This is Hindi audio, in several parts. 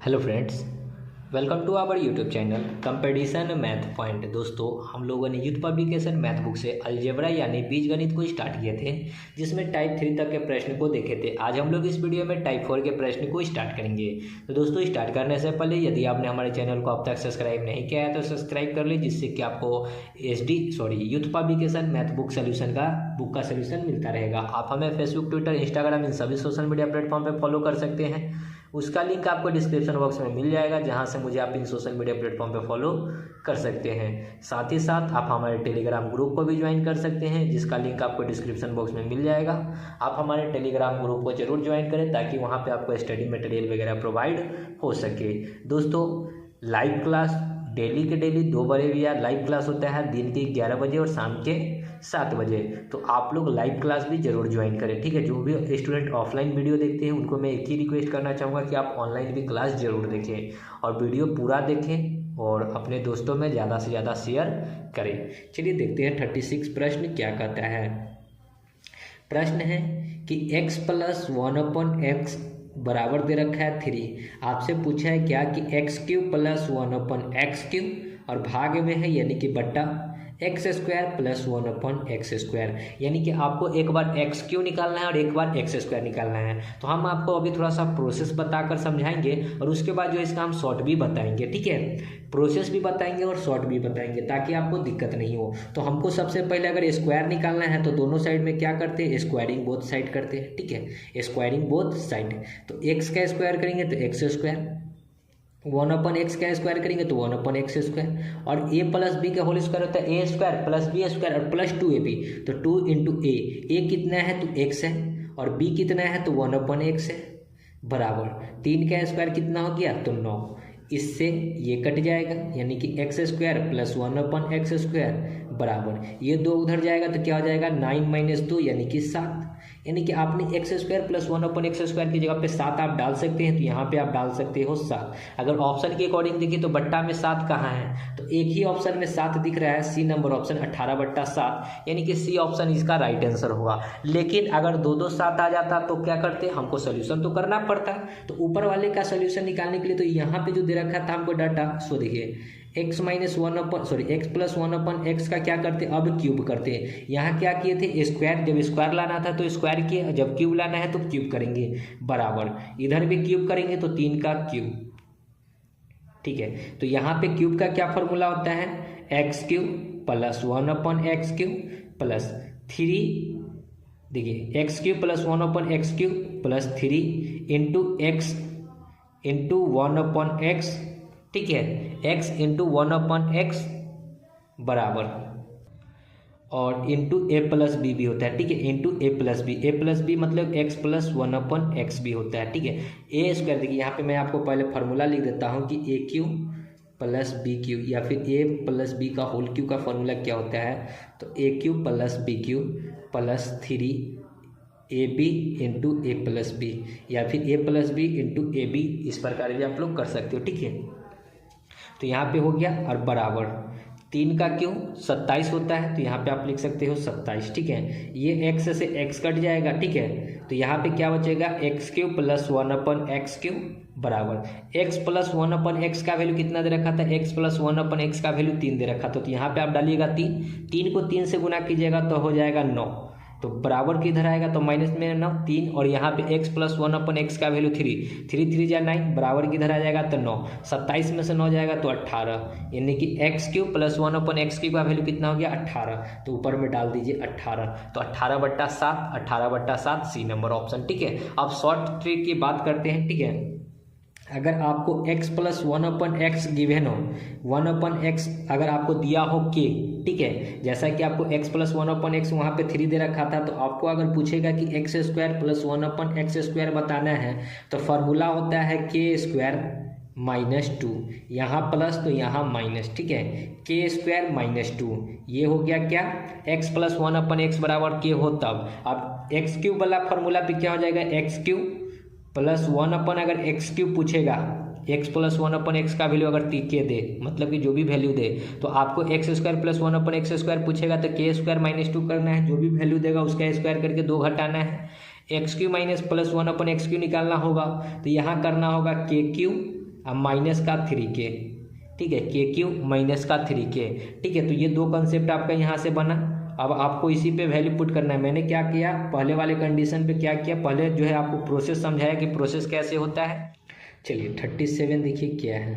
Hello friends, welcome to our YouTube channel competition math point. दोस्तों, हम लोगों ने यूथ पब्लिकेशन मैथ बुक से अलजेब्रा यानी बीजगणित को स्टार्ट किए थे, जिसमें टाइप 3 तक के प्रश्न को देखे थे। आज हम लोग इस वीडियो में टाइप 4 के प्रश्न को स्टार्ट करेंगे। तो दोस्तों, स्टार्ट करने से पहले यदि आपने हमारे चैनल को अब तक सब्सक्राइब नहीं किया है तो सब्सक्राइब कर लीजिए, जिससे कि आपको यूथ पब्लिकेशन मैथ बुक का सोल्यूशन मिलता रहेगा। आप हमें फेसबुक, ट्विटर, इंस्टाग्राम इन सभी सोशल मीडिया प्लेटफॉर्म पर फॉलो कर सकते हैं। उसका लिंक आपको डिस्क्रिप्शन बॉक्स में मिल जाएगा, जहां से मुझे आप इन सोशल मीडिया प्लेटफॉर्म पे फॉलो कर सकते हैं। साथ ही साथ आप हमारे टेलीग्राम ग्रुप को भी ज्वाइन कर सकते हैं, जिसका लिंक आपको डिस्क्रिप्शन बॉक्स में मिल जाएगा। आप हमारे टेलीग्राम ग्रुप को जरूर ज्वाइन करें, ताकि वहां पे आपको स्टडी मटेरियल वगैरह प्रोवाइड हो सके। दोस्तों, लाइव क्लास डेली के डेली 2 बजे भी लाइव क्लास होता है, दिन के 11 बजे और शाम के 7 बजे। तो आप लोग लाइव क्लास भी जरूर ज्वाइन करें, ठीक है। जो भी स्टूडेंट ऑफलाइन वीडियो देखते हैं उनको मैं एक ही रिक्वेस्ट करना चाहूँगा कि आप ऑनलाइन भी क्लास जरूर देखें और वीडियो पूरा देखें और अपने दोस्तों में ज़्यादा से ज़्यादा शेयर करें। चलिए देखते हैं 36 प्रश्न क्या कहता है। प्रश्न है कि x + 1/x बराबर दे रखा है 3। आपसे पूछा है क्या कि x³ + 1/x³ और भाग में है यानी कि बट्टा x² + 1/x², यानी कि आपको एक बार x³ निकालना है और एक बार x² निकालना है। तो हम आपको अभी थोड़ा सा प्रोसेस बताकर समझाएंगे और उसके बाद जो इसका हम शॉर्ट भी बताएंगे, ठीक है। प्रोसेस भी बताएंगे और शॉर्ट भी बताएंगे, ताकि आपको दिक्कत नहीं हो। तो हमको सबसे पहले अगर स्क्वायर निकालना है तो दोनों साइड में क्या करते हैं, स्क्वायरिंग बोथ साइड करते हैं, ठीक है। स्क्वायरिंग बोथ साइड, तो x का स्क्वायर करेंगे तो x², 1/x का स्क्वायर करेंगे तो 1/x², और a + b का होल स्क्वायर होता है a² + b² और प्लस 2ab, तो 2 × a कितना है तो x है और b कितना है तो 1/x है, बराबर 3 का स्क्वायर कितना हो गया तो 9। इससे ये कट जाएगा, यानी कि x² + 1/x² बराबर ये 2 उधर जाएगा तो क्या हो जाएगा 9 - 2 यानी कि 7। यानी कि आपने x² + 1/x² की जगह पे 7 आप डाल सकते हैं, तो यहाँ पे आप डाल सकते हो 7। अगर ऑप्शन के अकॉर्डिंग देखिए तो बट्टा में 7 कहाँ है, तो एक ही ऑप्शन में 7 दिख रहा है, सी नंबर ऑप्शन 18/7, यानी कि सी ऑप्शन इसका राइट आंसर होगा। लेकिन अगर 2 7 आ जाता तो क्या करते, हमको सोल्यूशन तो करना पड़ता। तो ऊपर वाले का सोल्यूशन निकालने के लिए तो यहाँ पे जो दे रखा था हमको डाटा, सो देखिए x + 1/x का क्या करते, अब क्यूब करते हैं। यहाँ क्या किए थे, स्क्वायर, जब स्क्वायर लाना था तो स्क्वायर किए, जब क्यूब लाना है तो क्यूब करेंगे, बराबर इधर भी क्यूब करेंगे तो 3 का क्यूब, ठीक है। तो यहाँ पे क्यूब का क्या फॉर्मूला होता है, x³ + 1/x³ प्लस 3, देखिए x³ + 1/x³ plus 3 × x × 1/x, ठीक है, x × 1/x बराबर, और इंटू a + b भी होता है, ठीक है, इंटू a + b मतलब x + 1/x भी होता है, ठीक है। a², देखिए यहाँ पे मैं आपको पहले फार्मूला लिख देता हूँ कि a³ + b³ या फिर a + b का होल क्यूब का फॉर्मूला क्या होता है, तो a³ + b³ plus 3ab × a + b, या फिर a + b × ab, इस प्रकार भी आप लोग कर सकते हो, ठीक है। तो यहाँ पे हो गया और बराबर 3 का क्यों 27 होता है, तो यहाँ पे आप लिख सकते हो 27, ठीक है। ये x से x कट जाएगा, ठीक है। तो यहाँ पे क्या बचेगा, x³ + 1/x³ बराबर x + 1/x का वैल्यू कितना दे रखा था, x + 1/x का वैल्यू 3 दे रखा था, तो यहाँ पे आप डालिएगा 3 को 3 से गुना कीजिएगा तो हो जाएगा 9, तो बराबर किधर आएगा तो माइनस में 9 3, और यहाँ पे x + 1/x का वैल्यू 3 3 जा 9, बराबर किधर आ जाएगा तो 9, 27 में से 9 जाएगा तो 18, यानी कि x³ + 1/x³ का वैल्यू कितना हो गया 18, तो ऊपर में डाल दीजिए 18, तो 18/7 सी नंबर ऑप्शन, ठीक है। अब शॉर्ट ट्रिक की बात करते हैं, ठीक है। अगर आपको x + 1/x गिवन हो, 1/x अगर आपको दिया हो k, ठीक है, जैसा कि आपको x + 1/x वहाँ पे 3 दे रखा था, तो आपको अगर पूछेगा कि x² + 1/x² बताना है, तो फार्मूला होता है k² - 2, यहाँ प्लस तो यहाँ माइनस, ठीक है, k² - 2, ये हो गया क्या, x + 1/x बराबर k हो तब। अब x³ वाला फार्मूला पे क्या हो जाएगा, x³ + 1/ अगर x³ पूछेगा, x + 1/x का वैल्यू अगर k दे, मतलब कि जो भी वैल्यू दे, तो आपको x² + 1/x² पूछेगा तो k² - 2 करना है, जो भी वैल्यू देगा उसका स्क्वायर करके 2 घटाना है। x³ - +1/x³ निकालना होगा, तो यहाँ करना होगा k³ अब माइनस का 3k, ठीक है, के क्यू माइनस का 3k, ठीक है। तो ये दो कंसेप्ट आपका यहाँ से बना। अब आपको इसी पे वैल्यू पुट करना है। मैंने क्या किया, पहले वाले कंडीशन पे क्या किया, पहले जो है आपको प्रोसेस समझाया कि प्रोसेस कैसे होता है। चलिए 37 देखिए क्या है,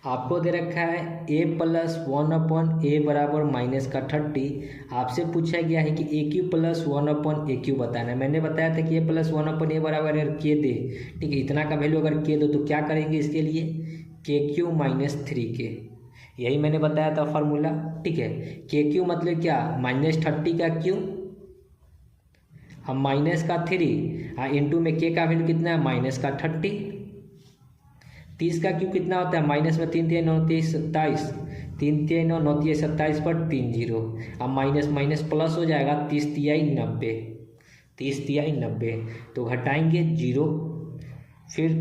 आपको दे रखा है a+1/a बराबर माइनस का 30। आपसे पूछा गया है कि ए क्यू प्लस 1/a क्यू बताना है। मैंने बताया था कि a+1/a बराबर अगर के दे, ठीक है, इतना का वैल्यू अगर के दो तो क्या करेंगे इसके लिए, के क्यू माइनस 3k, यही मैंने बताया था फार्मूला, ठीक है। के क्यू मतलब क्या, -30 का क्यू, हम माइनस का 3 इंटू में के का वैल्यू कितना है माइनस का 30, 30 का क्यू कितना होता है, माइनस में 3 3 9 30 27, 3 3 9 9 27 पर 3 0। अब माइनस माइनस प्लस हो जाएगा, 30 तिहाई 90, 30 तिहाई 90, तो घटाएंगे 0, फिर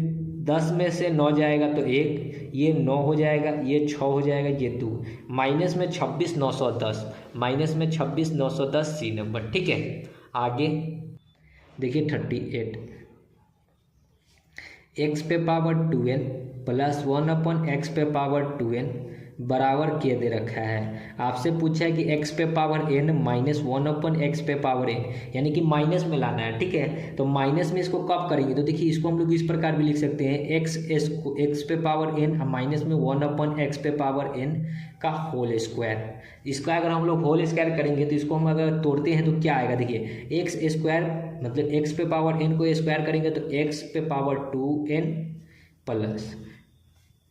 10 में से 9 जाएगा तो 1, ये 9 हो जाएगा, ये 6 हो जाएगा, ये 2, माइनस में 26 910, माइनस में 26 910 सी नंबर, ठीक है। आगे देखिए 38, x पे पावर 2n प्लस 1/x पे पावर 2n बराबर के दे रखा है। आपसे पूछा है कि x पे पावर n माइनस 1/x पे पावर n, यानी कि माइनस में लाना है, ठीक है। तो माइनस में इसको कब करेंगे, तो देखिए इसको हम लोग इस प्रकार भी लिख सकते हैं, x पे पावर n माइनस में 1/x पे पावर n का होल स्क्वायर। इसका अगर हम लोग होल स्क्वायर करेंगे तो इसको हम अगर तोड़ते हैं तो क्या आएगा, देखिए एक्स स्क्वायर मतलब x पे पावर n को स्क्वायर करेंगे तो x पे पावर 2n प्लस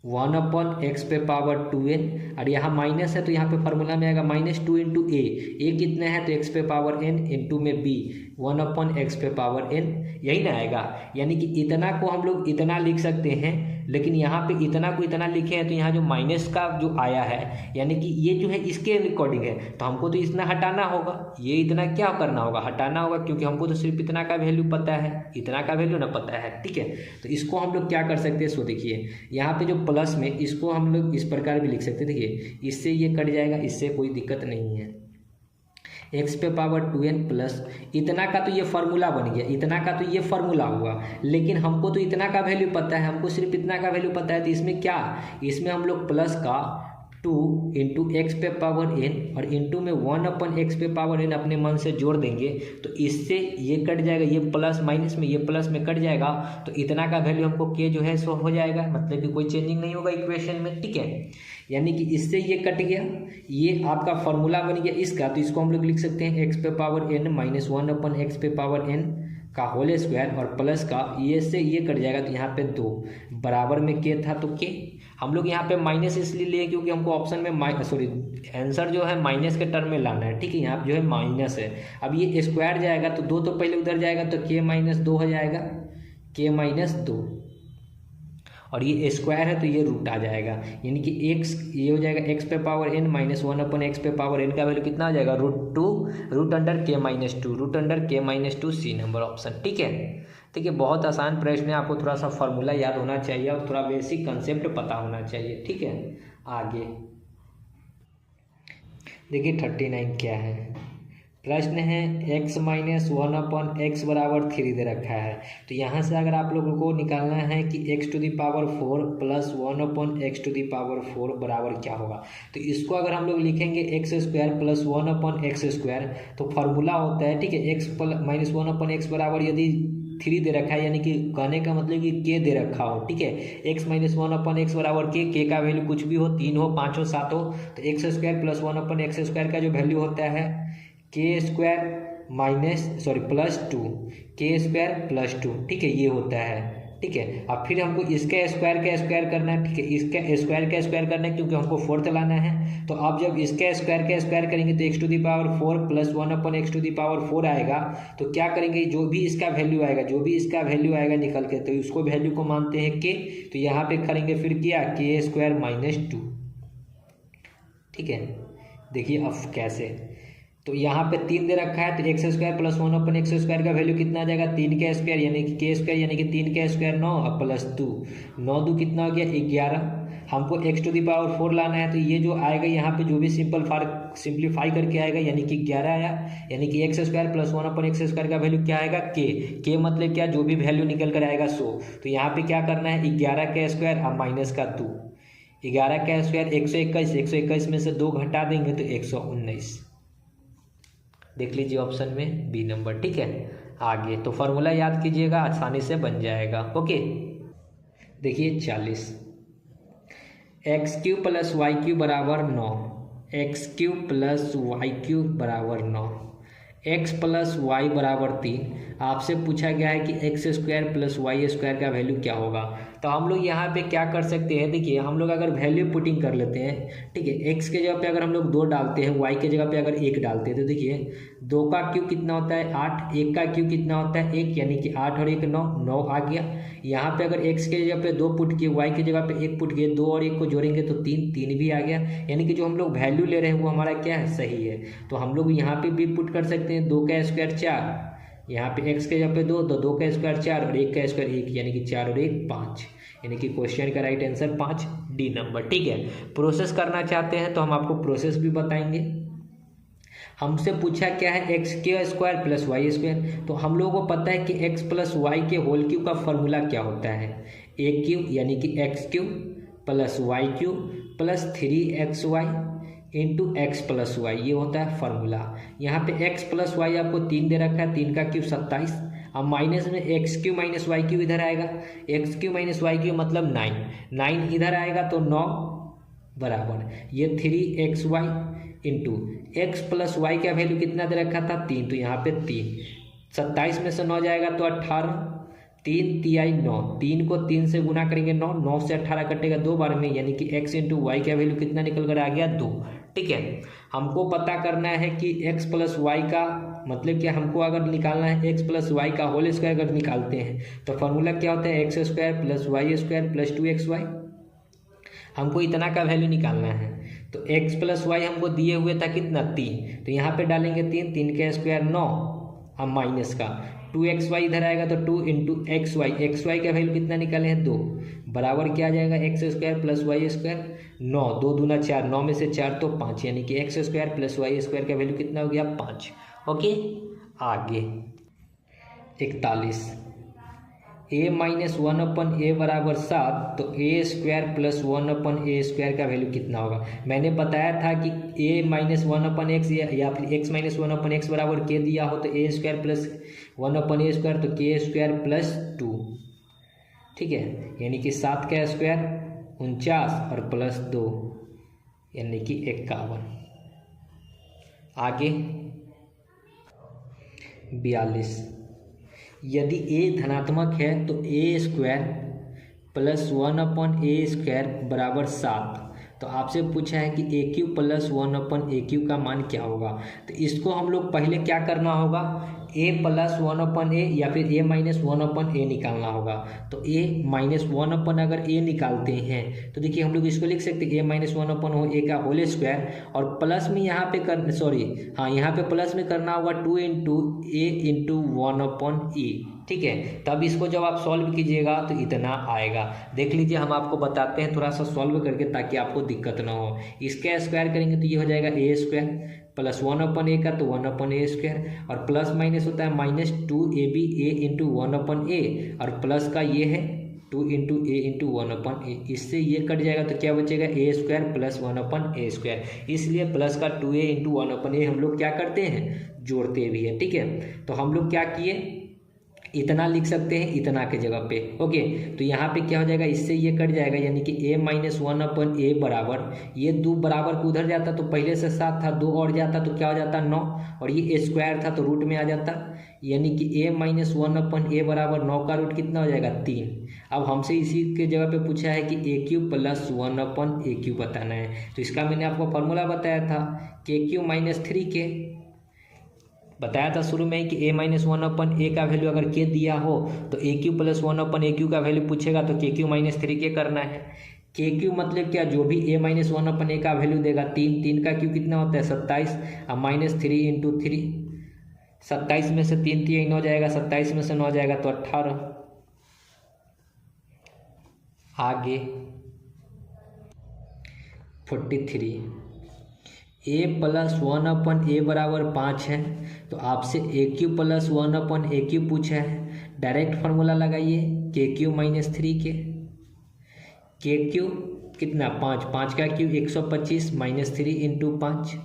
1/x पे पावर 2n, और यहाँ माइनस है तो यहाँ पे फार्मूला में आएगा -2 इंटू ए कितना है तो x पे पावर n इंटू में b 1/x पे पावर n, यही ना आएगा। यानी कि इतना को हम लोग इतना लिख सकते हैं, लेकिन यहाँ पे इतना को इतना लिखे हैं तो यहाँ जो माइनस का जो आया है, यानी कि ये जो है इसके अकॉर्डिंग है, तो हमको तो इतना हटाना होगा, ये इतना क्या करना होगा, हटाना होगा, क्योंकि हमको तो सिर्फ इतना का वैल्यू पता है, इतना का वैल्यू ना पता है, ठीक है। तो इसको हम लोग क्या कर सकते हैं, सो देखिए यहाँ पे जो प्लस में इसको हम लोग इस प्रकार भी लिख सकते हैं, देखिए इससे ये कट जाएगा, इससे कोई दिक्कत नहीं है। x पे पावर 2n प्लस इतना का तो ये फार्मूला बन गया, इतना का तो ये फार्मूला हुआ, लेकिन हमको तो इतना का वैल्यू पता है, हमको सिर्फ इतना का वैल्यू पता है, तो इसमें क्या, इसमें हम लोग प्लस का 2 इंटू एक्स पे पावर n और इंटू में 1/x पे पावर n अपने मन से जोड़ देंगे, तो इससे ये कट जाएगा, ये प्लस माइनस में ये प्लस में कट जाएगा, तो इतना का वैल्यू हमको के जो है सो हो जाएगा, मतलब कि कोई चेंजिंग नहीं होगा इक्वेशन में, ठीक है। यानी कि इससे ये कट गया, ये आपका फार्मूला बन गया इसका, तो इसको हम लोग लिख सकते हैं x पे पावर n माइनस 1/x पे पावर n का होल स्क्वायर और प्लस का ये से ये कट जाएगा, तो यहाँ पे 2 बराबर में के था तो के, हम लोग यहाँ पे माइनस इसलिए लिए क्योंकि हमको ऑप्शन में आंसर जो है माइनस के टर्म में लाना है, ठीक है। यहाँ जो है माइनस है, अब ये स्क्वायर जाएगा तो 2 तो पहले उधर जाएगा, तो के -2 हो जाएगा, के -2, और ये स्क्वायर है तो ये रूट आ जाएगा, यानी कि x ये हो जाएगा x पे पावर n माइनस 1/x पे पावर n का वैल्यू कितना आ जाएगा, √2 रूट अंडर के -2 सी नंबर ऑप्शन, ठीक है। ठीक है, बहुत आसान प्रश्न है, आपको थोड़ा सा फार्मूला याद होना चाहिए और थोड़ा बेसिक कंसेप्ट पता होना चाहिए, ठीक है। आगे देखिए 39 क्या है, प्रश्न है x माइनस 1/x बराबर 3 दे रखा है। तो यहाँ से अगर आप लोगों को निकालना है कि x to the power 4 plus 1/x to the power 4 बराबर क्या होगा, तो इसको अगर हम लोग लिखेंगे x square plus 1/x square, तो फार्मूला होता है, ठीक है, x माइनस 1/x बराबर यदि 3 दे रखा है, यानी कि कहने का मतलब कि के दे रखा हो, ठीक है, x माइनस 1/x बराबर के का वैल्यू कुछ भी हो, 3 हो 5 हो 7 हो, तो x square plus 1/x square का जो वैल्यू होता है के स्क्वायर प्लस 2 के स्क्वायर प्लस 2, ठीक है, ये होता है, ठीक है। अब फिर हमको इसके स्क्वायर का स्क्वायर करना है, ठीक है, इसके स्क्वायर का स्क्वायर करना है क्योंकि हमको 4th लाना है। तो अब जब इसके स्क्वायर का स्क्वायर करेंगे तो x to the power 4 plus 1/x to the power 4 आएगा, तो क्या करेंगे, जो भी इसका वैल्यू आएगा निकल के, तो उसको वैल्यू को मानते हैं के, तो यहाँ पे करेंगे फिर क्या के स्क्वायर -2, ठीक है। देखिए अब कैसे, तो यहाँ पे 3 दे रखा है, तो x square plus 1/x square का वैल्यू कितना आ जाएगा, 3 का स्क्वायर यानी कि के स्क्वायर, यानी कि 3 का स्क्वायर 9 और प्लस 2, 9 2 कितना हो गया 11, हमको x⁴ लाना है, तो ये जो आएगा यहाँ पे जो भी सिंप्लीफाई करके आएगा यानी कि 11 आया, यानी कि x² + 1/x² का वैल्यू क्या आएगा k मतलब क्या, जो भी वैल्यू निकल कर आएगा 100। तो यहाँ पे क्या करना है, 11 का स्क्वायर और माइनस का 2, 11 का स्क्वायर 121, 121 में से 2 घटा देंगे तो 119। देख लीजिए ऑप्शन में बी नंबर। ठीक है, आगे तो फॉर्मूला याद कीजिएगा, आसानी से बन जाएगा। ओके, देखिए 40, x³ + y³ बराबर 9, x³ + y³ बराबर 9, x + y बराबर 3। आपसे पूछा गया है कि x² + y² का वैल्यू क्या होगा। तो हम लोग यहाँ पे क्या कर सकते हैं, देखिए हम लोग अगर वैल्यू पुटिंग कर लेते हैं, ठीक है, x के जगह पे अगर हम लोग 2 डालते हैं, y के जगह पे अगर 1 डालते हैं, तो देखिए 2 का क्यूब कितना होता है 8, 1 का क्यूब कितना होता है 1, यानी कि 8 और 1 9, 9 आ गया। यहाँ पे अगर x के जगह पे 2 पुट किए, y के जगह पे 1 पुट किए, 2 और 1 को जोड़ेंगे तो 3, 3 भी आ गया, यानी कि जो हम लोग वैल्यू ले रहे हैं वो हमारा क्या है, सही है। तो हम लोग यहाँ पे भी पुट कर सकते हैं, 2 का स्क्वायर 4, यहाँ पे x के जगह पे 2, तो 2 का स्क्वायर 4 और 1 का स्क्वायर 1, यानी कि 4 और 1 5, यानी कि क्वेश्चन का राइट आंसर 5 डी नंबर। ठीक है, प्रोसेस करना चाहते हैं तो हम आपको प्रोसेस भी बताएंगे। हमसे पूछा क्या है, x² + y², तो हम लोगों को पता है कि x + y के होल क्यूब का फॉर्मूला क्या होता है, a³ यानी कि x³ + y³ + 3xy into x + y, ये होता है फार्मूला। यहाँ पे x + y आपको 3 दे रखा है, 3 का क्यूब 27, अब माइनस में x³ - y³ इधर आएगा, x³ - y³ मतलब 9, 9 इधर आएगा तो 9 बराबर ये 3xy इंटू x + y का वैल्यू कितना दे रखा था 3, तो यहाँ पे 3, 27 में से 9 जाएगा तो 18, 3 तिहाई 9, 3 को 3 से गुना करेंगे 9, 9 से 18 कटेगा 2 बार में, यानी कि x इंटू वाई का वैल्यू कितना निकल कर आ गया 2। ठीक है, हमको पता करना है कि x + y का मतलब कि हमको अगर निकालना है x + y का होल स्क्वायर अगर निकालते हैं तो फार्मूला क्या होता है, x² + y² + 2xy। हमको इतना का वैल्यू निकालना है, तो x + y हमको दिए हुए था कितना 3, तो यहाँ पे डालेंगे 3, 3 का स्क्वायर 9, अब माइनस का 2xy इधर आएगा तो 2 इंटू xy, xy का वैल्यू कितना निकाले हैं 2, बराबर क्या आ जाएगा x² + y², 9, 2 दूना 4, 9 में से 4 तो 5, यानी कि x² + y² का वैल्यू कितना हो गया 5। ओके, आगे 41, a - 1/a बराबर 7, तो a² + 1/a² का वैल्यू कितना होगा। मैंने बताया था कि a - 1/x या फिर x - 1/x बराबर k दिया हो तो a² + 1/a², तो k² + 2। ठीक है, यानी कि 7 का स्क्वायर 49 और +2 यानी कि 51। आगे 42, यदि a धनात्मक है तो a² + 1/a² बराबर 7, तो आपसे पूछा है कि a³ + 1/a³ का मान क्या होगा। तो इसको हम लोग पहले क्या करना होगा, a + 1/a या फिर a - 1/a निकालना होगा। तो a - 1 अगर a निकालते हैं तो देखिए हम लोग इसको लिख सकते हैं a - 1/a का होल स्क्वायर, और प्लस में यहाँ पे यहाँ पे प्लस में करना होगा 2 इंटू a इंटू 1/a। ठीक है, तब इसको जब आप सॉल्व कीजिएगा तो इतना आएगा। देख लीजिए, हम आपको बताते हैं थोड़ा सा सॉल्व करके ताकि आपको दिक्कत ना हो। इसका स्क्वायर करेंगे तो ये हो जाएगा a² + 1/a का तो 1/a², और प्लस माइनस होता है -2ab a इंटू 1/a, और प्लस का ये है 2 इंटू a इंटू 1/a, इससे ये कट जाएगा तो क्या बचेगा a² + 1/a²। इसलिए प्लस का 2a इंटू 1/a हम लोग क्या करते हैं, जोड़ते भी हैं। ठीक है, तो हम लोग क्या किए, इतना लिख सकते हैं इतना के जगह पे। ओके, तो यहाँ पे क्या हो जाएगा, इससे ये कट जाएगा, यानी कि a - 1/a बराबर, ये 2 बराबर को उधर जाता तो पहले से 7 था, 2 और जाता तो क्या हो जाता 9, और ये स्क्वायर था तो रूट में आ जाता, यानी कि a - 1/a बराबर 9 का रूट कितना हो जाएगा 3। अब हमसे इसी के जगह पे पूछा है कि a³ + 1/a³ बताना है, तो इसका मैंने आपको फॉर्मूला बताया था k³ - 3k, बताया था शुरू में कि a - 1/a का वैल्यू अगर k दिया हो तो a³ + 1/a³ का वैल्यू पूछेगा तो k³ - 3k करना है। k³ मतलब क्या, जो भी a - 1/a का वैल्यू देगा 3, 3 का क्यूब कितना होता है 27, अब -3 इंटू 3, 27 में से 3 3 9 जाएगा, 27 में से 9 जाएगा तो 18। आगे 43। ए प्लस 1/a बराबर 5 है, तो आपसे ए क्यू प्लस 1/a क्यू पूछा है। डायरेक्ट फार्मूला लगाइए के क्यू माइनस 3 के क्यू कितना 5, 5 का क्यू 125 माइनस 3 इंटू 5,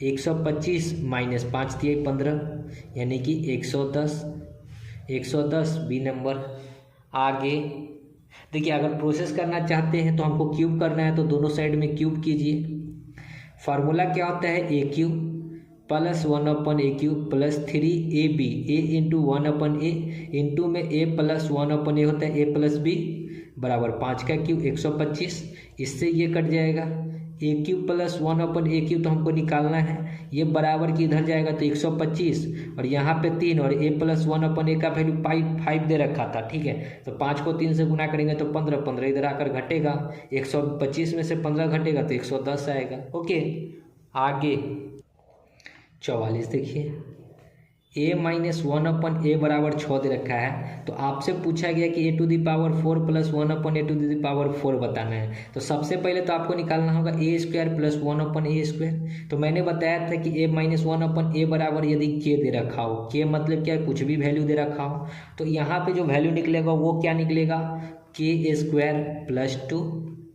125 माइनस 5 दिए 15 यानी कि 110, 110 बी नंबर। आगे देखिए, अगर प्रोसेस करना चाहते हैं तो हमको क्यूब करना है, तो दोनों साइड में क्यूब कीजिए। फार्मूला क्या होता है, A cube plus 1/a cube plus 3ab, A into 1/a into में a प्लस 1/a होता है, a प्लस b बराबर 5 का क्यू 125। इससे ये कट जाएगा, ए क्यू प्लस 1/a क्यू तो हमको निकालना है, ये बराबर की इधर जाएगा तो 125 और यहाँ पे 3 और a प्लस 1/a का वैल्यू 5 दे रखा था। ठीक है, तो 5 को 3 से गुना करेंगे तो 15, 15 इधर आकर घटेगा, 125 में से 15 घटेगा तो 110 आएगा। ओके, आगे 44 देखिए, a माइनस 1/a बराबर 6 दे रखा है, तो आपसे पूछा गया कि a to the power 4 plus 1/a to the power 4 बताना है। तो सबसे पहले तो आपको निकालना होगा a square plus 1/a square. तो मैंने बताया था कि a माइनस 1/a बराबर यदि k दे रखा हो, k मतलब क्या, कुछ भी वैल्यू दे रखा हो, तो यहाँ पे जो वैल्यू निकलेगा वो क्या निकलेगा, k square plus 2,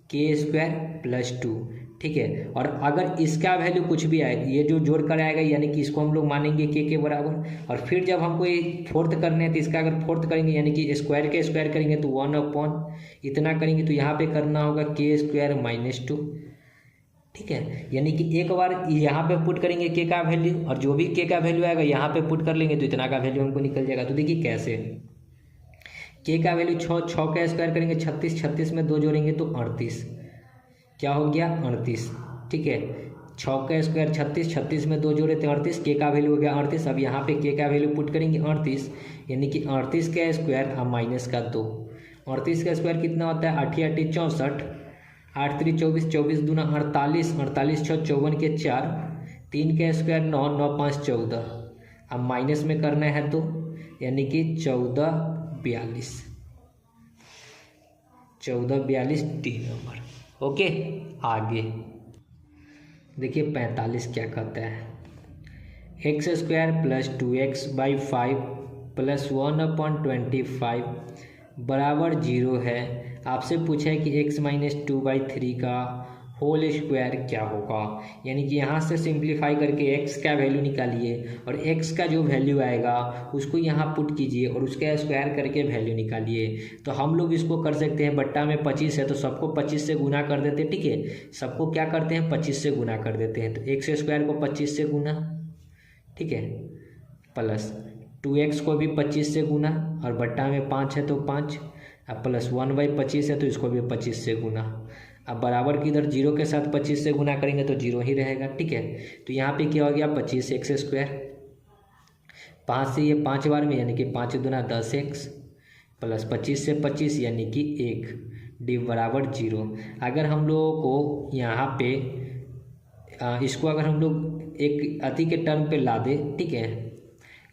k square plus 2। ठीक है, और अगर इसका वैल्यू कुछ भी आए, ये जो जोड़ कर आएगा यानी कि इसको हम लोग मानेंगे के बराबर। और फिर जब हमको ये फोर्थ करने हैं तो इसका अगर फोर्थ करेंगे यानी कि स्क्वायर के स्क्वायर करेंगे तो 1 इतना करेंगे, तो यहाँ पे करना होगा के स्क्वायर माइनस 2। ठीक है, यानी कि एक बार यहाँ पे पुट करेंगे के का वैल्यू, और जो भी के का वैल्यू आएगा यहाँ पे पुट कर लेंगे तो इतना का वैल्यू हमको निकल जाएगा। तो देखिए कैसे, के का वैल्यू 6, 6 का स्क्वायर करेंगे 36, 36 में 2 जोड़ेंगे तो 38, क्या हो गया 38। ठीक है, 6 का स्क्वायर 36, 36 में 2 जोड़े तो 38, के का वैल्यू हो गया 38। अब यहाँ पे के का वैल्यू पुट करेंगे 38, यानी कि 38 का स्क्वायर और माइनस का 2। 38 का स्क्वायर कितना होता है, 8 8 64, 8 3 24, 24 दूना 48, 48 6 54 के 4, 3 का स्क्वायर 9, 9 5 14। अब माइनस में करना है 2, यानी कि 14 42, 14 42 डी नंबर। ओके, आगे देखिए 45 क्या कहता है, x square plus 2x by 5 plus 1/25 बराबर 0 है। आपसे पूछा है कि x माइनस 2/3 का होल स्क्वायर क्या होगा, यानी कि यहाँ से सिंप्लीफाई करके x का वैल्यू निकालिए और x का जो वैल्यू आएगा उसको यहाँ पुट कीजिए और उसका स्क्वायर करके वैल्यू निकालिए। तो हम लोग इसको कर सकते हैं, बट्टा में 25 है तो सबको 25 से गुना कर देते हैं। ठीक है, सबको क्या करते हैं 25 से गुना कर देते हैं, तो एक्स स्क्वायर को 25 से गुना, ठीक है, प्लस 2x को भी 25 से गुना और बट्टा में 5 है तो 5, अब प्लस 1/25 है तो इसको भी 25 से गुना। अब बराबर की इधर 0 के साथ 25 से गुना करेंगे तो 0 ही रहेगा। ठीक है, तो यहाँ पे क्या हो गया 25 एक्स स्क्वायर, 5 से ये 5 बार में यानी कि 5 दूना 10x प्लस 25 से 25 यानी कि 1 डी बराबर 0। अगर हम लोगों को यहाँ पे इसको अगर हम लोग एक अति के टर्म पे ला दे, ठीक है,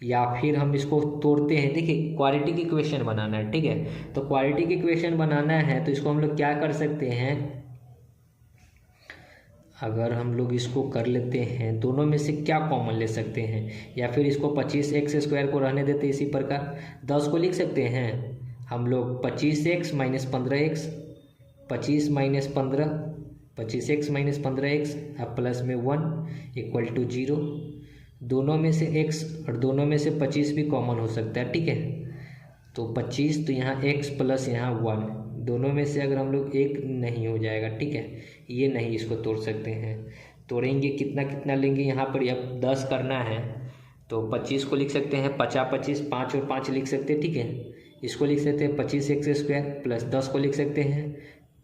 या फिर हम इसको तोड़ते हैं। देखिए क्वालिटी की इक्वेशन बनाना है, ठीक है, तो क्वालिटी की इक्वेशन बनाना है तो इसको हम लोग क्या कर सकते हैं, अगर हम लोग इसको कर लेते हैं दोनों में से क्या कॉमन ले सकते हैं, या फिर इसको 25 एक्स स्क्वायर को रहने देते इसी प्रकार 10 को लिख सकते हैं हम लोग 25x minus 15x, 25 minus 15, 25x minus 15x अब प्लस में 1 इक्वल टू 0। दोनों में से x और दोनों में से 25 भी कॉमन हो सकता है। ठीक है, तो 25 तो यहाँ x प्लस यहाँ 1, दोनों में से अगर हम लोग एक नहीं हो जाएगा। ठीक है, ये नहीं, इसको तोड़ सकते हैं, तोड़ेंगे कितना कितना लेंगे, यहाँ पर अब 10 करना है तो 25 को लिख सकते हैं 50 25, 5 और 5 लिख सकते हैं। ठीक है, इसको लिख सकते हैं 25x स्क्वायर प्लस 10 को लिख सकते हैं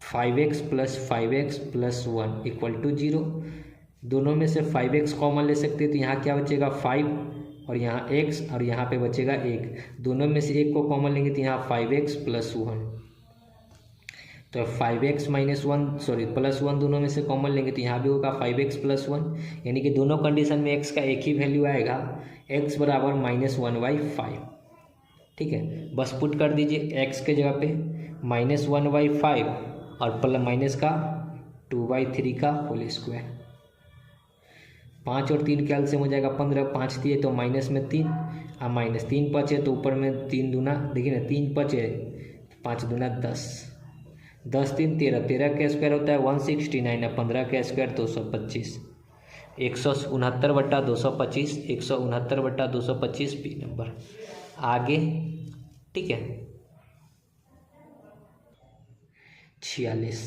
5x plus 5x plus 1 equal to 0। दोनों में से 5x कॉमन ले सकते हैं तो यहाँ क्या बचेगा 5 और यहाँ x और यहाँ पे बचेगा 1। दोनों में से एक को कॉमन लेंगे तो यहाँ 5x प्लस 1, तो 5x माइनस 1 सॉरी प्लस 1 दोनों में से कॉमन लेंगे तो यहाँ भी होगा 5x प्लस 1, यानी कि दोनों कंडीशन में x का एक ही वैल्यू आएगा, x बराबर -1/5। ठीक है, बस पुट कर दीजिए x के जगह पे -1/5 और प्लस माइनस का 2/3 का होल स्क्वायर। 5 और 3 का एलसीएम हो जाएगा 15, 5 दिए तो माइनस में 3, अब -3 बचे तो ऊपर में 3 दूना, देखिए ना 3 बचे, 5 दूना 10, 10 3 13, 13 का स्क्वायर होता है 169 है, 15 का स्क्वायर 225, 169/225, 169/225 बी नंबर। आगे ठीक है। 46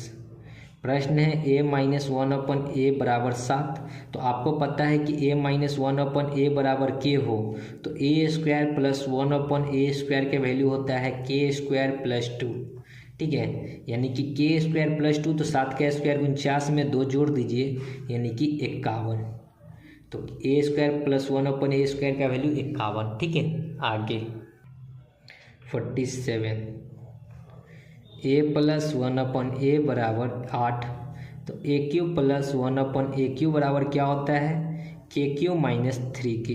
प्रश्न है a-1/a बराबर 7। तो आपको पता है कि a-1/a बराबर k हो तो a² प्लस 1/a² के वैल्यू होता है k² + 2। ठीक है, यानी कि k² + 2 तो 7 का स्क्वायर 49 में 2 जोड़ दीजिए यानी कि 51। तो a² प्लस 1/a² का वैल्यू 51। ठीक है, आगे 47 a प्लस 1/a बराबर 8। तो a³ प्लस 1/a³ बराबर क्या होता है k³ - 3k।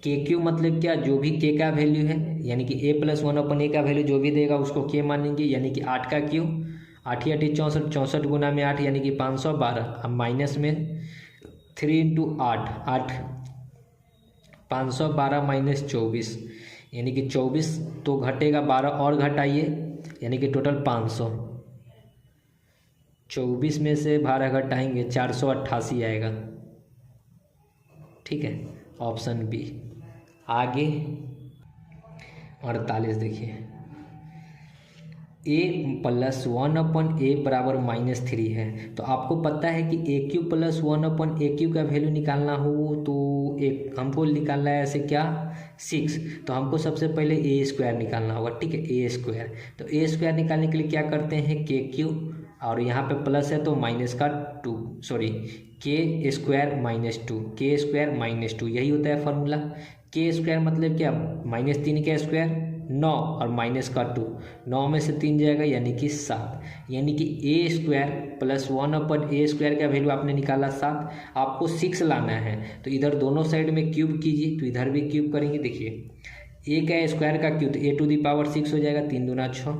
k³ मतलब क्या, जो भी k का वैल्यू है, यानी कि a प्लस 1/a का वैल्यू जो भी देगा उसको k मानेंगे, यानी कि 8 का क्यू, 8 × 8 = 64, 64 गुना में 8 यानी कि 512। अब माइनस में 3 × 8, 8 512 - 24 यानी कि 24 तो घटेगा, 12 और घटाइए यानी कि टोटल 500। 24 में से 12 घटाएंगे 488 आएगा। ठीक है, ऑप्शन बी। आगे 48 देखिए a प्लस 1/a बराबर -3 है। तो आपको पता है कि a³ प्लस 1/a³ का वैल्यू निकालना हो तो एक हमको निकालना है ऐसे क्या 6। तो हमको सबसे पहले a² निकालना होगा। ठीक है, a²। तो a² निकालने के लिए क्या करते हैं k³ और यहाँ पे प्लस है तो माइनस का 2, सॉरी k² - 2, k² - 2 यही होता है फार्मूला। k² मतलब क्या, -3 का स्क्वायर 9 और माइनस का 2, 9 में से 3 जाएगा यानी कि 7, यानी कि a² प्लस 1/a² का वैल्यू आपने निकाला 7, आपको 6 लाना है। तो इधर दोनों साइड में क्यूब कीजिए, तो इधर भी क्यूब करेंगे। देखिए a का स्क्वायर का क्यूब तो a⁻6 हो जाएगा, 3 दूना 6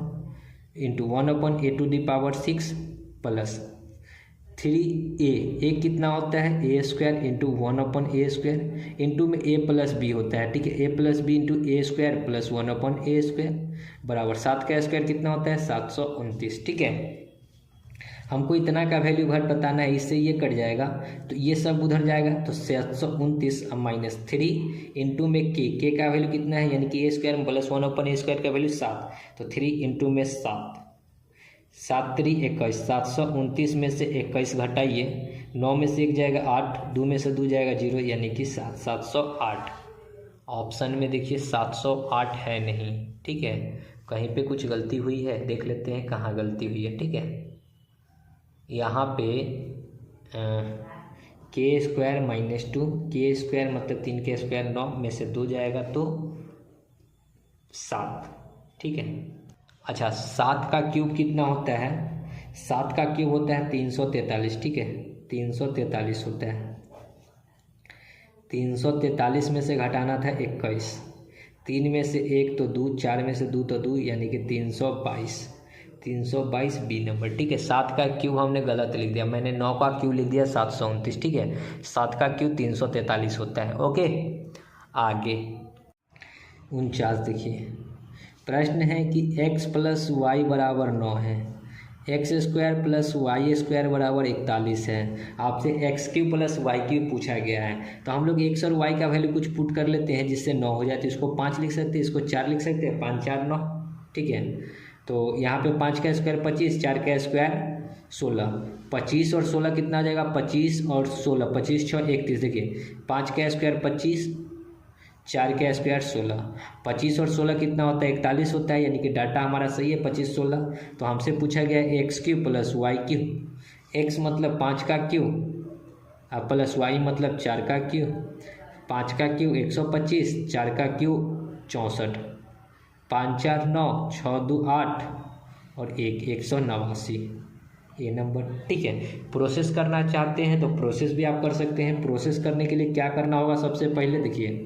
इंटू 1/a⁻6 प्लस 3a कितना होता है a² इंटू 1/a² इंटू में a प्लस b होता है। ठीक है, a plus b into a² plus 1/a² बराबर 7 का स्क्वायर कितना होता है 729। ठीक है, हमको इतना का वैल्यू घर बताना है, इससे ये कट जाएगा तो ये सब उधर जाएगा तो 729 -3 इंटू में k का वैल्यू कितना है, यानी कि a² प्लस 1/a² का वैल्यू 7, तो 3 इंटू में 7, 7 3 21, 729 में से 21 घटाइए, 9 में से 1 जाएगा 8, 2 में से 2 जाएगा 0 यानी कि 7, 708। ऑप्शन में देखिए 708 है नहीं। ठीक है, कहीं पे कुछ गलती हुई है, देख लेते हैं कहाँ गलती हुई है। ठीक है, यहाँ पे k² - 2, k² मतलब 3 का स्क्वायर 9 में से 2 जाएगा तो 7। ठीक है, अच्छा 7 का क्यूब कितना होता है, 7 का क्यूब होता है 343। ठीक है, 343 होता है। 343 में से घटाना था 21, 3 में से 1 तो 2, 4 में से 2 तो 2 यानी कि 322, 322 बी नंबर। ठीक है, 7 का क्यूब हमने गलत लिख दिया, मैंने 9 का क्यूब लिख दिया 729। ठीक है, 7 का क्यूब 343 होता है। ओके, आगे 49 देखिए प्रश्न है कि x प्लस वाई बराबर 9 है, x² प्लस y² बराबर 41 है। आपसे x³ प्लस y³ पूछा गया है, तो हम लोग x और y का वैल्यू कुछ पुट कर लेते हैं जिससे 9 हो जाए। तो इसको 5 लिख सकते हैं, इसको 4 लिख सकते हैं, 5 4 9। ठीक है, तो यहाँ पे 5 का स्क्वायर 25, 4 का स्क्वायर 16, 25 और 16 कितना आ जाएगा 25 और 16, 25 6 31। देखिए 5 का स्क्वायर 25, 4 का स्क्वायर 16, 25 और 16 कितना होता है 41 होता है, यानी कि डाटा हमारा सही है 25 16। तो हमसे पूछा गया है x³ प्लस y³, x मतलब 5 का क्यूब और प्लस y मतलब 4 का क्यूब। 5 का क्यूब 125, 4 का क्यूब 64, 5 4 9, 6 2 8 और 1 189 ये नंबर। ठीक है, प्रोसेस करना चाहते हैं तो प्रोसेस भी आप कर सकते हैं। प्रोसेस करने के लिए क्या करना होगा, सबसे पहले देखिए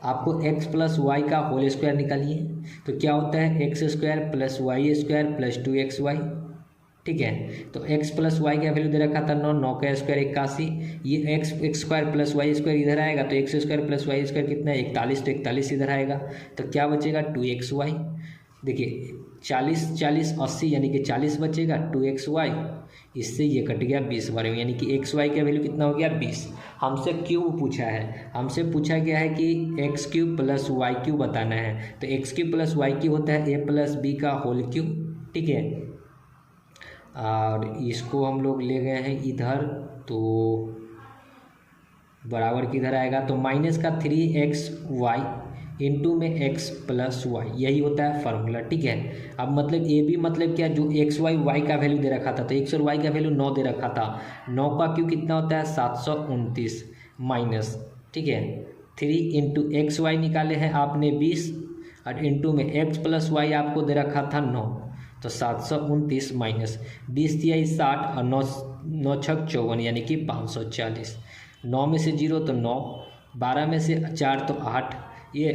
आपको x प्लस वाई का होल स्क्वायर निकालिए। तो क्या होता है x² plus y² plus 2xy ठीक है। तो x प्लस वाई का वैल्यू दे रखा था 9, 9 का स्क्वायर 81, ये x square plus y square इधर आएगा तो x square plus y square कितना है 41, तो 41 इधर आएगा, तो क्या बचेगा 2xy। देखिए 40 40 80 यानी कि 40 बचेगा, 2xy, इससे ये कट गया 20 बार में, यानी कि xy का वैल्यू कितना हो गया 20। हमसे क्यूब पूछा है, हमसे पूछा गया है कि x cube plus y cube बताना है, तो x cube plus y cube होता है a प्लस बी का होल क्यूब, ठीक है। और इसको हम लोग ले गए हैं इधर, तो बराबर किधर आएगा, तो माइनस का 3xy इंटू में x प्लस वाई, यही होता है फार्मूला, ठीक है। अब मतलब ए बी मतलब क्या, जो एक्स वाई वाई का वैल्यू दे रखा था, तो एक्स और वाई का वैल्यू 9 दे रखा था, 9 का क्यू कितना होता है 729 माइनस, ठीक है 3 इंटू एक्स वाई निकाले हैं आपने 20 और इंटू में x प्लस वाई आपको दे रखा था 9, तो 729 माइनस 20 दिया 60 और 9 9 छक 54 यानी कि 540। 9 में से 0 तो 9, 12 में से 4 तो 8, ये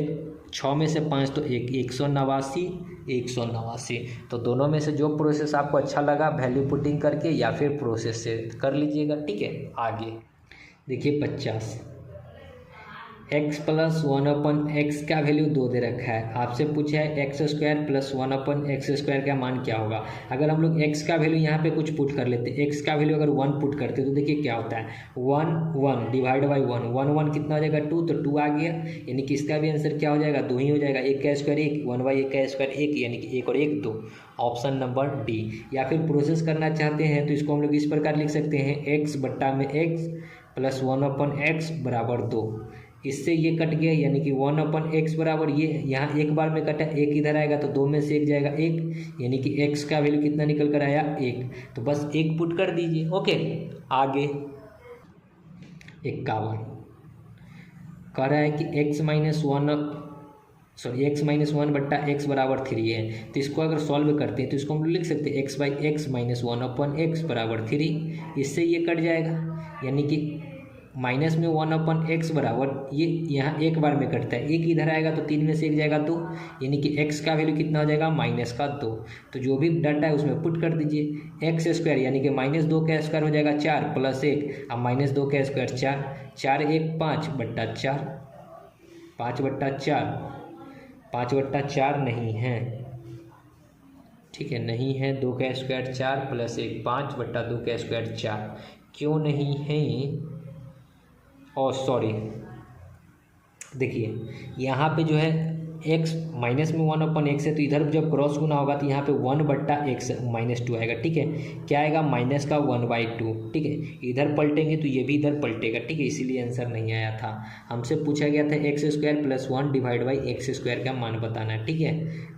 6 में से 5 तो 189 189। तो दोनों में से जो प्रोसेस आपको अच्छा लगा वैल्यू पुटिंग करके या फिर प्रोसेस से कर लीजिएगा, ठीक है। आगे देखिए 50, x प्लस 1/x का वैल्यू 2 दे रखा है, आपसे पूछा है x square plus 1/x square का मान क्या होगा। अगर हम लोग x का वैल्यू यहाँ पे कुछ पुट कर लेते, x का वैल्यू अगर 1 पुट करते तो देखिए क्या होता है, 1 1 डिवाइड बाई 1, 1 1 कितना हो जाएगा 2, तो 2 आ गया, यानी कि इसका भी आंसर क्या हो जाएगा 2 ही हो जाएगा। 1 का स्क्वायर 1, 1/1 का स्क्वायर 1, यानी कि 1 और 1 2, ऑप्शन नंबर डी। या फिर प्रोसेस करना चाहते हैं तो इसको हम लोग इस प्रकार लिख सकते हैं, x बट्टा में x प्लस 1/x बराबर 2, इससे ये कट गया, यानी कि 1/x बराबर ये यहाँ एक बार में कटा, एक इधर आएगा तो 2 में से 1 जाएगा 1, यानी कि x का वैल्यू कितना निकल कर आया 1, तो बस 1 पुट कर दीजिए। ओके आगे 51 कह रहा है कि x माइनस 1 बट्टा एक्स बराबर 3 है, तो इसको अगर सॉल्व करते हैं तो इसको हम लोग लिख सकते हैं x/x माइनस 1/x बराबर 3, इससे ये कट जाएगा, यानी कि माइनस में 1/x बराबर ये यहाँ एक बार में कटता है, एक इधर आएगा तो 3 में से 1 जाएगा 2, यानी कि x का वैल्यू कितना हो जाएगा माइनस का 2, तो जो भी डाटा है उसमें पुट कर दीजिए। x स्क्वायर यानी कि -2 का स्क्वायर हो जाएगा 4 प्लस 1, अब -2 का स्क्वायर 4, 4 1 5 बट्टा 4, 5 बट्टा 4, 5 बट्टा 4 नहीं है, ठीक है नहीं है, 2 का स्क्वायर 4 प्लस 1 5 बट्टा 2 का स्क्वायर 4, क्यों नहीं है, और सॉरी देखिए यहाँ पे जो है x माइनस में 1/x है, तो इधर जब क्रॉस गुना होगा तो यहाँ पे 1/x -2 आएगा, ठीक है। क्या आएगा माइनस का 1/2, ठीक है। इधर पलटेंगे तो ये भी इधर पलटेगा, ठीक है, इसीलिए आंसर नहीं आया था। हमसे पूछा गया था x square plus 1 divide by x square का मान बताना है, ठीक है।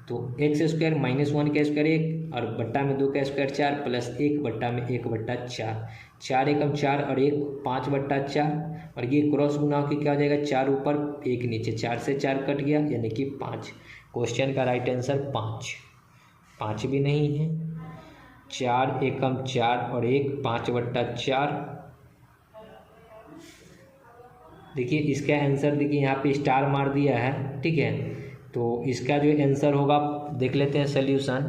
तो x स्क्वायर -1 का स्क्वायर 1 और बट्टा में 2 का स्क्वायर 4 प्लस 1 बट्टा में 1/4, 4 एकम 4 और 1 5 बट्टा 4, और ये क्रॉस गुना होकर क्या हो जाएगा 4 ऊपर 1 नीचे, 4 से 4 कट गया यानी कि 5। क्वेश्चन का राइट आंसर 5, 5 भी नहीं है, 4 एकम 4 और 1 5 बट्टा 4। देखिए इसका आंसर देखिए यहाँ पे स्टार मार दिया है, ठीक है। तो इसका जो आंसर होगा देख लेते हैं, सोल्यूशन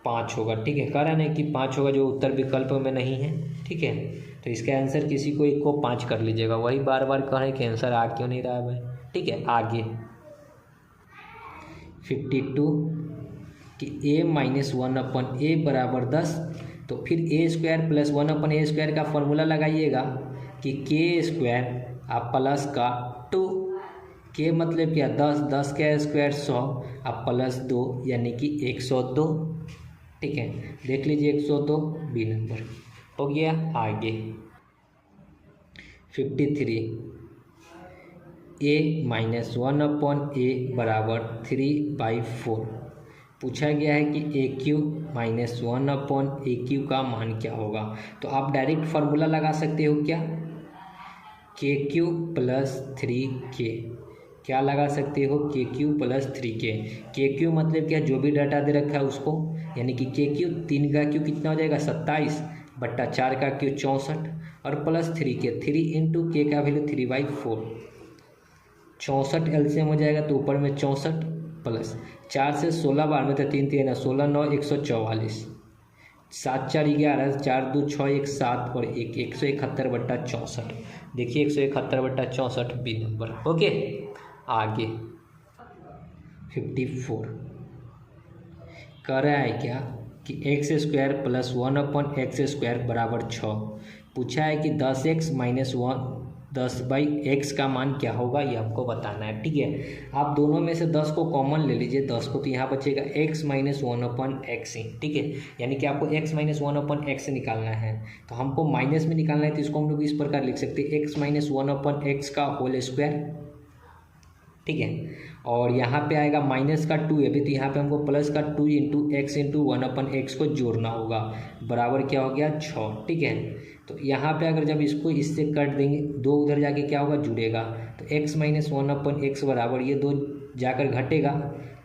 5 होगा, ठीक है। कह रहा नहीं कि 5 होगा, जो उत्तर विकल्प में नहीं है, ठीक है। तो इसका आंसर किसी को एक को 5 कर लीजिएगा, वही बार बार कह रहे हैं कि आंसर आ क्यों नहीं रहा है भाई, ठीक है। आगे 52 कि a माइनस 1/a बराबर 10, तो फिर a square plus 1/a square का फॉर्मूला लगाइएगा कि k स्क्वायर आप प्लस का 2, k मतलब क्या 10, 10 का स्क्वायर 100 आप प्लस 2 यानी कि 102, ठीक है। देख लीजिए 102 बी नंबर हो गया। आगे 53 a माइनस 1/a बराबर 3/4 पूछा गया है कि ए क्यू माइनस 1/a का मान क्या होगा। तो आप डायरेक्ट फार्मूला लगा सकते हो क्या, के क्यू प्लस 3k, क्या लगा सकते हो के क्यू प्लस 3k। के क्यू मतलब क्या, जो भी डाटा दे रखा है उसको, यानी कि के क्यू 3 का क्यू कितना हो जाएगा 27 बट्टा 4 का क्यू 64 और प्लस 3k, 3 इंटू के का वैल्यू 3/4, 64 एलसीएम हो जाएगा तो ऊपर में 64 प्लस 4 से 16 बार में तो 3 3 16 9 144, 7 4 11, 4 2 6 1 7 और 171/64। देखिए 171/64 बी नंबर। ओके, आगे 54 कह रहा है क्या कि x² + 1/x² बराबर 6। पूछा है कि 10x - 1 10/x का मान क्या होगा, ये हमको बताना है। ठीक है, आप दोनों में से 10 को कॉमन ले लीजिए, 10 को, तो यहाँ बचेगा x - 1/x ही। ठीक है, यानी कि आपको x - 1/x निकालना है, तो हमको माइनस में निकालना है, तो इसको हम लोग इस प्रकार लिख सकते हैं x - 1/x का होल स्क्वायर। ठीक है, और यहाँ पे आएगा माइनस का 2 अभी, तो यहाँ पे हमको प्लस का 2 × x × 1/x को जोड़ना होगा, बराबर क्या हो गया 6। ठीक है, तो यहाँ पे अगर जब इसको इससे कट देंगे, 2 उधर जाके क्या होगा जुड़ेगा, तो x - 1/x बराबर ये 2 जाकर घटेगा,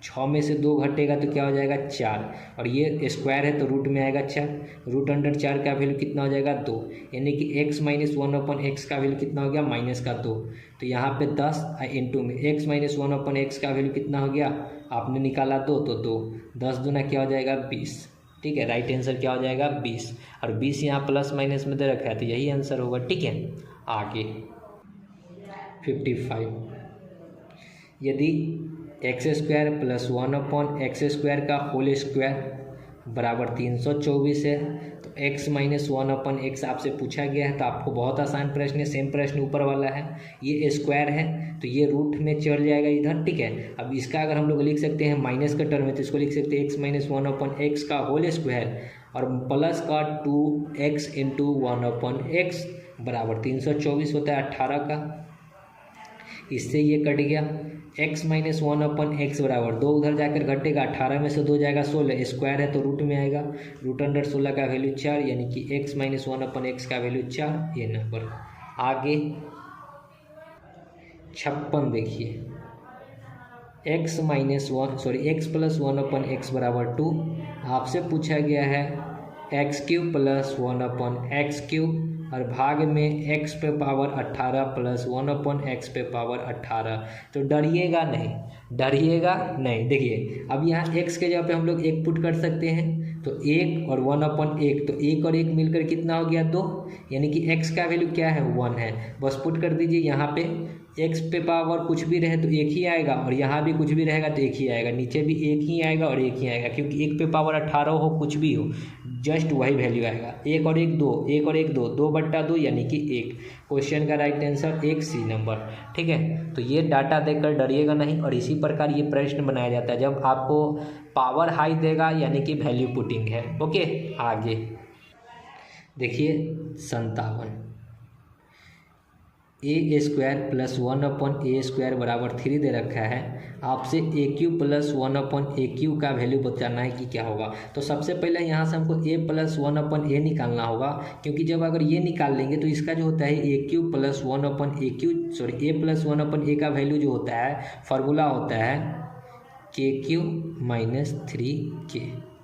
6 में से 2 घटेगा तो क्या हो जाएगा 4, और ये स्क्वायर है तो रूट में आएगा 4, √4 का वैल्यू कितना हो जाएगा 2, यानी कि x - 1/x का वैल्यू कितना हो गया -2। तो यहाँ पे 10 इंटू में x - 1/x का वैल्यू कितना हो गया, आपने निकाला 2, तो 2 10 दूना क्या हो जाएगा 20। ठीक है, राइट आंसर क्या हो जाएगा 20, और 20 यहाँ प्लस माइनस में दे रखा है, तो यही आंसर होगा। ठीक है, आगे 55 यदि x² + 1/x² का होल स्क्वायर बराबर 324 है, तो x - 1/x आपसे पूछा गया है, तो आपको बहुत आसान प्रश्न है, सेम प्रश्न ऊपर वाला है, ये स्क्वायर है तो ये रूट में चढ़ जाएगा इधर। ठीक है, अब इसका अगर हम लोग लिख सकते हैं माइनस का टर्म है, तो इसको लिख सकते हैं x - 1/x का होल स्क्वायर और प्लस का 2x × 1/x बराबर 324 होता है 18 का। इससे ये कट गया, x - 1/x बराबर 2 उधर जाकर घटेगा, 18 में से 2 जाएगा 16, स्क्वायर है तो रूट में आएगा, √16 का वैल्यू 4, यानी कि x - 1/x का वैल्यू 4, ये नंबर। आगे 56 देखिए, x + 1/x बराबर 2, आपसे पूछा गया है x³ + 1/x³ और भाग में x पे पावर 18 + 1/x पे पावर 18। तो डरिएगा नहीं। देखिए अब यहाँ x के जगह पे हम लोग 1 पुट कर सकते हैं, तो 1 और 1/1, तो 1 और 1 मिलकर कितना हो गया 2, यानी कि x का वैल्यू क्या है 1 है, बस पुट कर दीजिए। यहाँ पे x पे पावर कुछ भी रहे तो 1 ही आएगा, और यहाँ भी कुछ भी रहेगा तो 1 ही आएगा, नीचे भी 1 ही आएगा और 1 ही आएगा, क्योंकि 1 पे पावर 18 हो कुछ भी हो, जस्ट वही वैल्यू आएगा। 1 और 1 2, 1 और 1 2, 2/2 यानी कि 1। क्वेश्चन का राइट आंसर 1 सी नंबर। ठीक है, तो ये डाटा देखकर डरिएगा नहीं, और इसी प्रकार ये प्रश्न बनाया जाता है जब आपको पावर हाई देगा, यानी कि वैल्यू पुटिंग है। ओके, आगे देखिए 57, a² + 1/a² बराबर 3 दे रखा है, आपसे a³ + 1/a³ का वैल्यू बताना है कि क्या होगा। तो सबसे पहले यहाँ से हमको a + 1/a निकालना होगा, क्योंकि जब अगर ये निकाल लेंगे तो इसका जो होता है a³ + 1/a³ a + 1/a का वैल्यू जो होता है, फार्मूला होता है kq - 3k।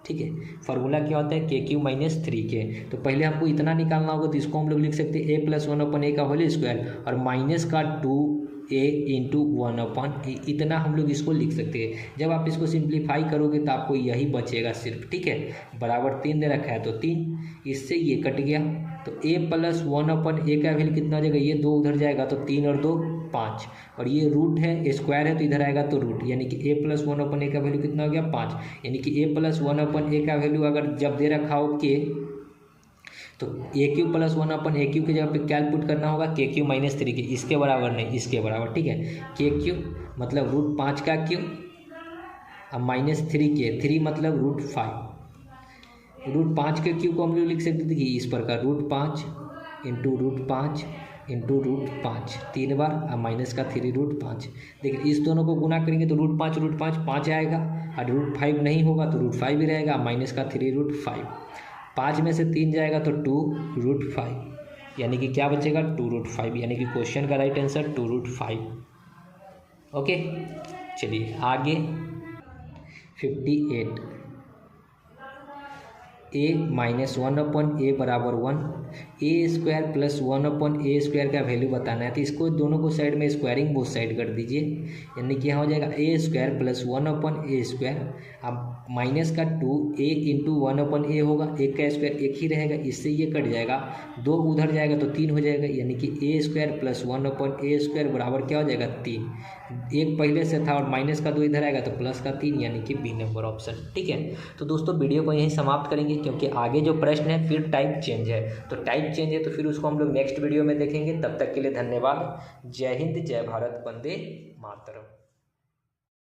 ठीक है, फार्मूला क्या होता है kq - 3k। तो पहले हमको इतना निकालना होगा, तो इसको हम लोग लिख सकते हैं a + 1/a का होल स्क्वायर और माइनस का 2a × 1/a, इतना हम लोग इसको लिख सकते हैं। जब आप इसको सिंप्लीफाई करोगे तो आपको यही बचेगा सिर्फ। ठीक है, बराबर 3 दे रखा है तो 3, इससे ये कट गया, तो a + 1/a का वैल्यू कितना हो जाएगा, ये 2 उधर जाएगा तो 3 और 2 5, और ये रूट है, स्क्वायर है तो इधर आएगा तो रूट, यानी कि a + 1/a का वैल्यू कितना हो गया 5, यानी कि a + 1/a का वैल्यू अगर जब दे रखा हो k, तो a³ + 1/a³ की जगह पे क्या पुट करना होगा kq - 3k, इसके बराबर नहीं, इसके बराबर। ठीक है, kq मतलब √5 का क्यूब अब -3k, 3 मतलब √5, √5 के क्यूब को हम लोग लिख सकते थे कि इस प्रकार √5 × √5 × √5, 3 बार, अब माइनस का 3 √5। देखिए इस दोनों को गुना करेंगे तो √5 5 आएगा, और √5 नहीं होगा तो √5 ही रहेगा, माइनस का 3 √5, 5 में से 3 जाएगा तो 2 √5, यानी कि क्या बचेगा 2 √5, यानी कि क्वेश्चन का राइट आंसर 2 √5। ओके, चलिए आगे 58, a - 1/a बराबर 1, ए स्क्वायर प्लस 1/a² का वैल्यू बताना है, तो इसको दोनों को साइड में स्क्वायरिंग बोथ साइड कर दीजिए, यानी कि यहाँ हो जाएगा a² प्लस 1/a²। अब माइनस का 2a इंटू 1/a होगा, एक का स्क्वायर एक ही रहेगा, इससे ये कट जाएगा, 2 उधर जाएगा तो 3 हो जाएगा, यानी कि a² प्लस 1/a² बराबर क्या हो जाएगा 3। एक पहले से था और माइनस का 2 इधर आएगा तो प्लस का 3, यानी कि बी नंबर ऑप्शन। ठीक है, तो दोस्तों वीडियो को यहीं समाप्त करेंगे, क्योंकि आगे जो प्रश्न है फिर टाइप चेंज है, तो टाइप चेंज है तो फिर उसको हम लोग नेक्स्ट वीडियो में देखेंगे। तब तक के लिए धन्यवाद। जय हिंद, जय भारत, वंदे मातरम।